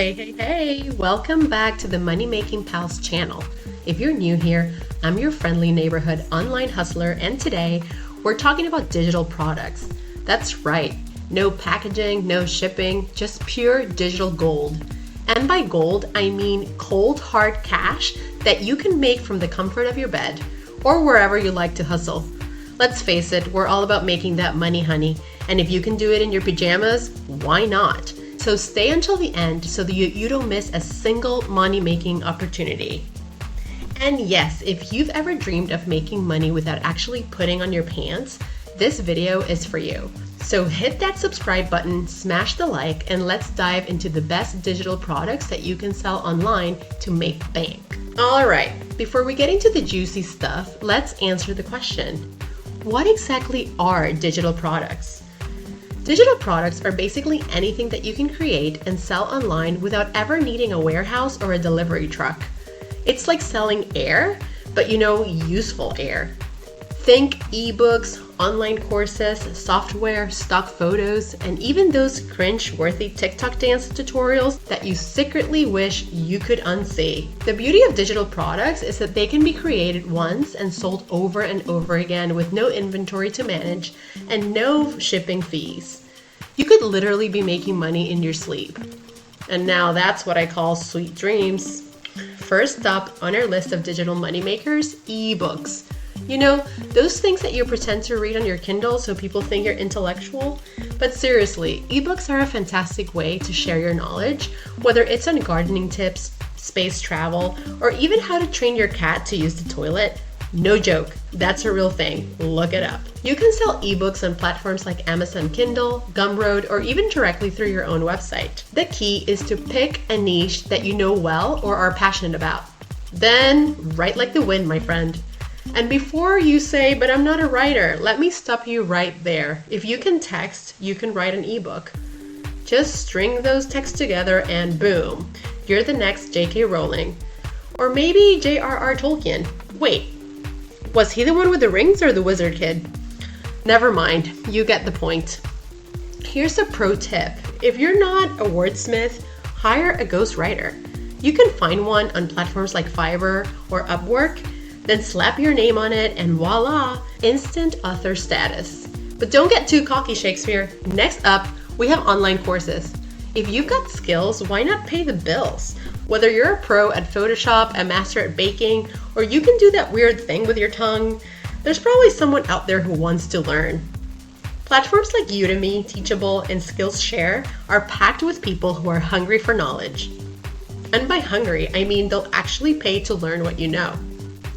Hey, welcome back to the Money Making Pals channel. If you're new here, I'm your friendly neighborhood online hustler, and today we're talking about digital products. That's right, no packaging, no shipping, just pure digital gold. And by gold, I mean cold hard cash that you can make from the comfort of your bed or wherever you like to hustle. Let's face it, we're all about making that money, honey. And if you can do it in your pajamas, why not? So stay until the end so that you don't miss a single money-making opportunity. And yes, if you've ever dreamed of making money without actually putting on your pants, this video is for you. So hit that subscribe button, smash the like, and let's dive into the best digital products that you can sell online to make bank. All right, before we get into the juicy stuff, let's answer the question. What exactly are digital products? Digital products are basically anything that you can create and sell online without ever needing a warehouse or a delivery truck. It's like selling air, but useful air. Think ebooks, online courses, software, stock photos, and even those cringe-worthy TikTok dance tutorials that you secretly wish you could unsee. The beauty of digital products is that they can be created once and sold over and over again with no inventory to manage and no shipping fees. You could literally be making money in your sleep. And now that's what I call sweet dreams. First up on our list of digital moneymakers, ebooks. Those things that you pretend to read on your Kindle so people think you're intellectual. But seriously, ebooks are a fantastic way to share your knowledge, whether it's on gardening tips, space travel, or even how to train your cat to use the toilet. No joke, that's a real thing. Look it up. You can sell ebooks on platforms like Amazon Kindle, Gumroad, or even directly through your own website. The key is to pick a niche that you know well or are passionate about. Then write like the wind, my friend. And before you say, but I'm not a writer, let me stop you right there. If you can text, you can write an ebook. Just string those texts together and boom, you're the next J.K. Rowling. Or maybe J.R.R. Tolkien. Wait, was he the one with the rings or the wizard kid? Never mind, you get the point. Here's a pro tip. If you're not a wordsmith, hire a ghostwriter. You can find one on platforms like Fiverr or Upwork. Then slap your name on it and voila, instant author status. But don't get too cocky, Shakespeare. Next up, we have online courses. If you've got skills, why not pay the bills? Whether you're a pro at Photoshop, a master at baking, or you can do that weird thing with your tongue, there's probably someone out there who wants to learn. Platforms like Udemy, Teachable, and Skillshare are packed with people who are hungry for knowledge. And by hungry, I mean they'll actually pay to learn what you know.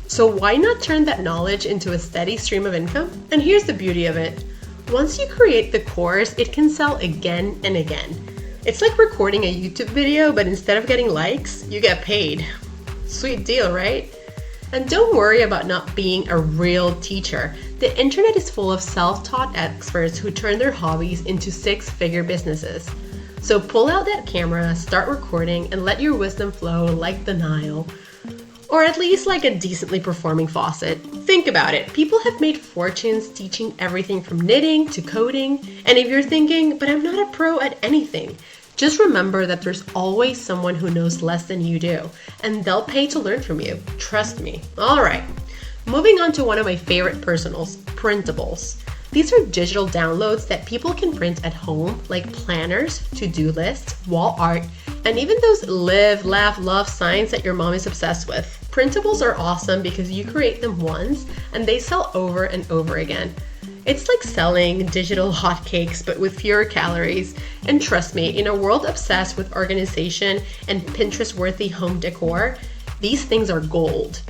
So why not turn that knowledge into a steady stream of income? And here's the beauty of it. Once you create the course, it can sell again and again. It's like recording a YouTube video, but instead of getting likes, you get paid. Sweet deal, right? And don't worry about not being a real teacher. The internet is full of self-taught experts who turn their hobbies into six-figure businesses. So pull out that camera, start recording, and let your wisdom flow like the Nile. Or at least like a decently performing faucet. Think about it. People have made fortunes teaching everything from knitting to coding. And if you're thinking, but I'm not a pro at anything, just remember that there's always someone who knows less than you do. And they'll pay to learn from you. Trust me. All right. Moving on to one of my favorite personals, printables. These are digital downloads that people can print at home, like planners, to-do lists, wall art, and even those live, laugh, love signs that your mom is obsessed with. Printables are awesome because you create them once and they sell over and over again. It's like selling digital hotcakes but with fewer calories. And trust me, in a world obsessed with organization and Pinterest-worthy home decor, these things are gold.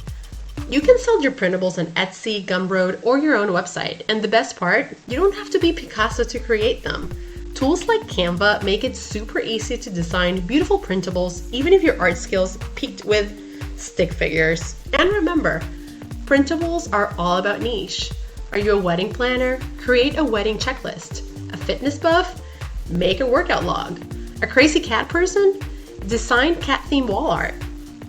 You can sell your printables on Etsy, Gumroad, or your own website. And the best part, you don't have to be Picasso to create them. Tools like Canva make it super easy to design beautiful printables, even if your art skills peaked with stick figures. And remember, printables are all about niche. Are you a wedding planner? Create a wedding checklist. A fitness buff? Make a workout log. A crazy cat person? Design cat-themed wall art.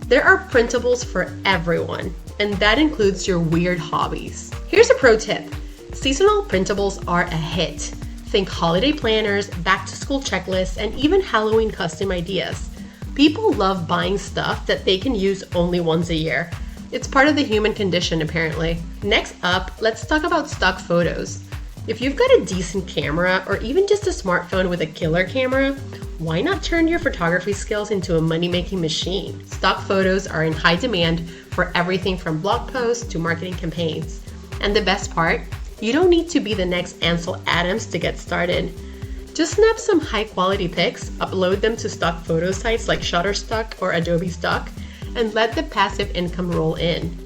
There are printables for everyone, and that includes your weird hobbies. Here's a pro tip. Seasonal printables are a hit. Think holiday planners, back-to-school checklists, and even Halloween custom ideas. People love buying stuff that they can use only once a year. It's part of the human condition, apparently. Next up, let's talk about stock photos. If you've got a decent camera or even just a smartphone with a killer camera, why not turn your photography skills into a money-making machine? Stock photos are in high demand for everything from blog posts to marketing campaigns. And the best part, you don't need to be the next Ansel Adams to get started. Just snap some high-quality pics, upload them to stock photo sites like Shutterstock or Adobe Stock, and let the passive income roll in.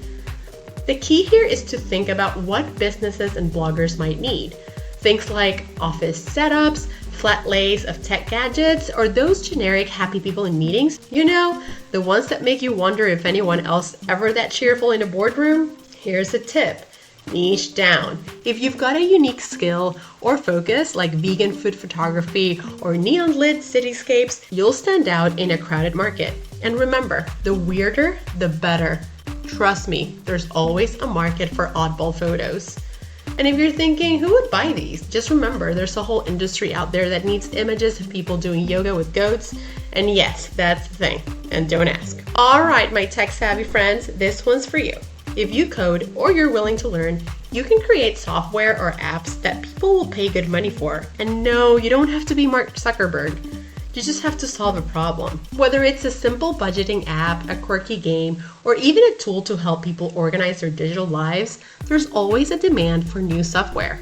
The key here is to think about what businesses and bloggers might need. Things like office setups, flat lays of tech gadgets, or those generic happy people in meetings. You know, the ones that make you wonder if anyone else ever that cheerful in a boardroom? Here's a tip. Niche down. If you've got a unique skill or focus like vegan food photography or neon lit cityscapes, you'll stand out in a crowded market. And remember, the weirder, the better. Trust me, there's always a market for oddball photos. And if you're thinking, who would buy these? Just remember, there's a whole industry out there that needs images of people doing yoga with goats. And yes, that's the thing. And don't ask. All right, my tech-savvy friends, this one's for you. If you code or you're willing to learn, you can create software or apps that people will pay good money for. And no, you don't have to be Mark Zuckerberg. You just have to solve a problem. Whether it's a simple budgeting app, a quirky game, or even a tool to help people organize their digital lives, there's always a demand for new software.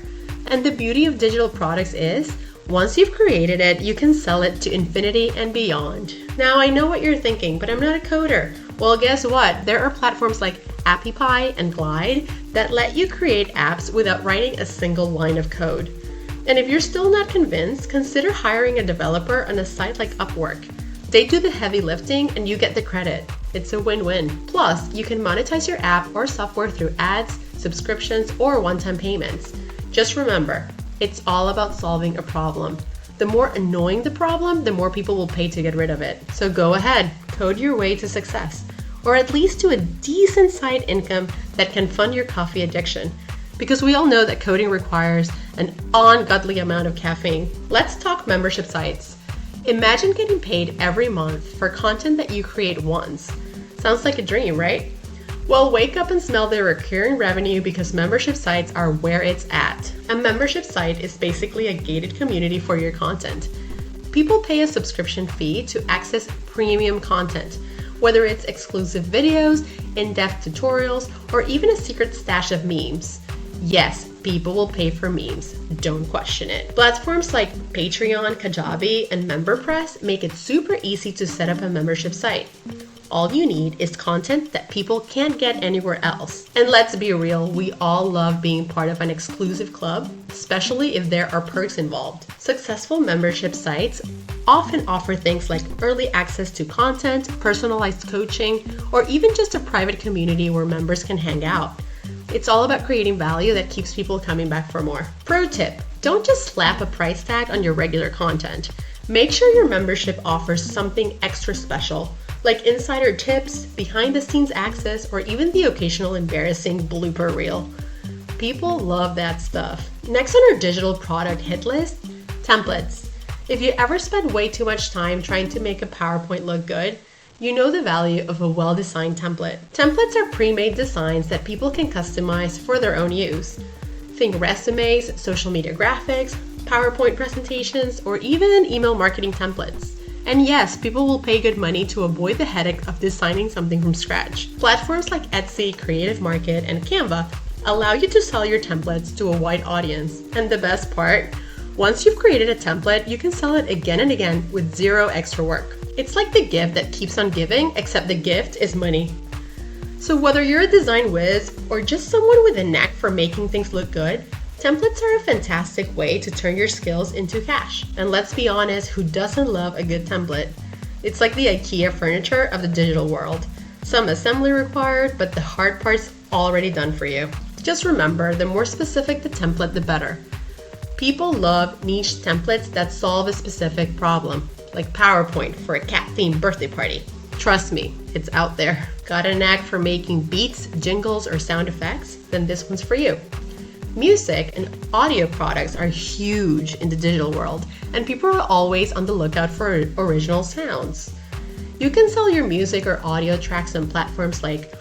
And the beauty of digital products is, once you've created it, you can sell it to infinity and beyond. Now, I know what you're thinking, but I'm not a coder. Well, guess what? There are platforms like AppyPie and Glide that let you create apps without writing a single line of code. And if you're still not convinced, consider hiring a developer on a site like Upwork. They do the heavy lifting and you get the credit. It's a win-win. Plus, you can monetize your app or software through ads, subscriptions, or one-time payments. Just remember, it's all about solving a problem. The more annoying the problem, the more people will pay to get rid of it. So go ahead, code your way to success, or at least to a decent side income that can fund your coffee addiction. Because we all know that coding requires an ungodly amount of caffeine. Let's talk membership sites. Imagine getting paid every month for content that you create once. Sounds like a dream, right? Well, wake up and smell the recurring revenue because membership sites are where it's at. A membership site is basically a gated community for your content. People pay a subscription fee to access premium content, whether it's exclusive videos, in-depth tutorials, or even a secret stash of memes. Yes, people will pay for memes. Don't question it. Platforms like Patreon, Kajabi, and MemberPress make it super easy to set up a membership site. All you need is content that people can't get anywhere else. And let's be real, we all love being part of an exclusive club, especially if there are perks involved. Successful membership sites often offer things like early access to content, personalized coaching, or even just a private community where members can hang out. It's all about creating value that keeps people coming back for more. Pro tip, don't just slap a price tag on your regular content. Make sure your membership offers something extra special, like insider tips, behind the scenes access, or even the occasional embarrassing blooper reel. People love that stuff. Next on our digital product hit list, templates. If you ever spend way too much time trying to make a PowerPoint look good, you know the value of a well-designed template. Templates are pre-made designs that people can customize for their own use. Think resumes, social media graphics, PowerPoint presentations, or even email marketing templates. And yes, people will pay good money to avoid the headache of designing something from scratch. Platforms like Etsy, Creative Market, and Canva allow you to sell your templates to a wide audience. And the best part, once you've created a template, you can sell it again and again with zero extra work. It's like the gift that keeps on giving, except the gift is money. So whether you're a design whiz or just someone with a knack for making things look good, templates are a fantastic way to turn your skills into cash. And let's be honest, who doesn't love a good template? It's like the IKEA furniture of the digital world. Some assembly required, but the hard part's already done for you. Just remember, the more specific the template, the better. People love niche templates that solve a specific problem, like PowerPoint for a cat-themed birthday party. Trust me, it's out there. Got a knack for making beats, jingles, or sound effects? Then this one's for you. Music and audio products are huge in the digital world, and people are always on the lookout for original sounds. You can sell your music or audio tracks on platforms like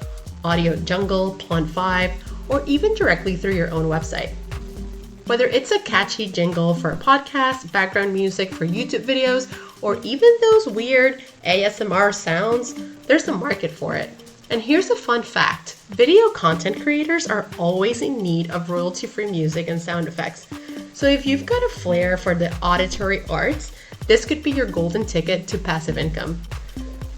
Audio Jungle, Plant 5, or even directly through your own website. Whether it's a catchy jingle for a podcast, background music for YouTube videos, or even those weird ASMR sounds, there's a market for it. And here's a fun fact. Video content creators are always in need of royalty-free music and sound effects. So if you've got a flair for the auditory arts, this could be your golden ticket to passive income.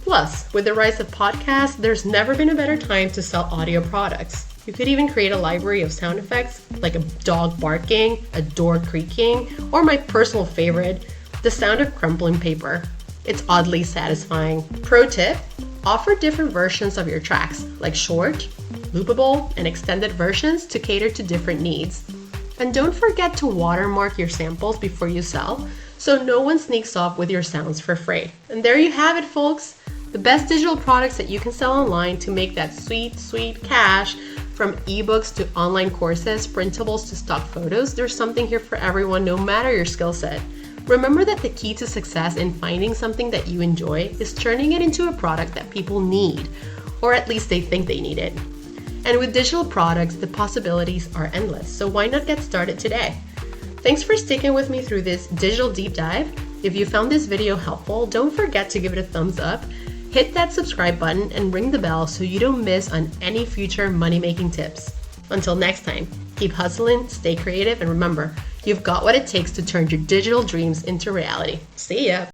Plus, with the rise of podcasts, there's never been a better time to sell audio products. You could even create a library of sound effects like a dog barking, a door creaking, or my personal favorite, the sound of crumpling paper. It's oddly satisfying. Pro tip, offer different versions of your tracks, like short, loopable, and extended versions to cater to different needs. And don't forget to watermark your samples before you sell, so no one sneaks off with your sounds for free. And there you have it, folks. The best digital products that you can sell online to make that sweet, sweet cash. From ebooks to online courses, printables to stock photos, there's something here for everyone, no matter your skill set. Remember that the key to success in finding something that you enjoy is turning it into a product that people need, or at least they think they need it. And with digital products, the possibilities are endless, so why not get started today? Thanks for sticking with me through this digital deep dive. If you found this video helpful, don't forget to give it a thumbs up, hit that subscribe button, and ring the bell so you don't miss on any future money-making tips. Until next time, keep hustling, stay creative, and remember, you've got what it takes to turn your digital dreams into reality. See ya!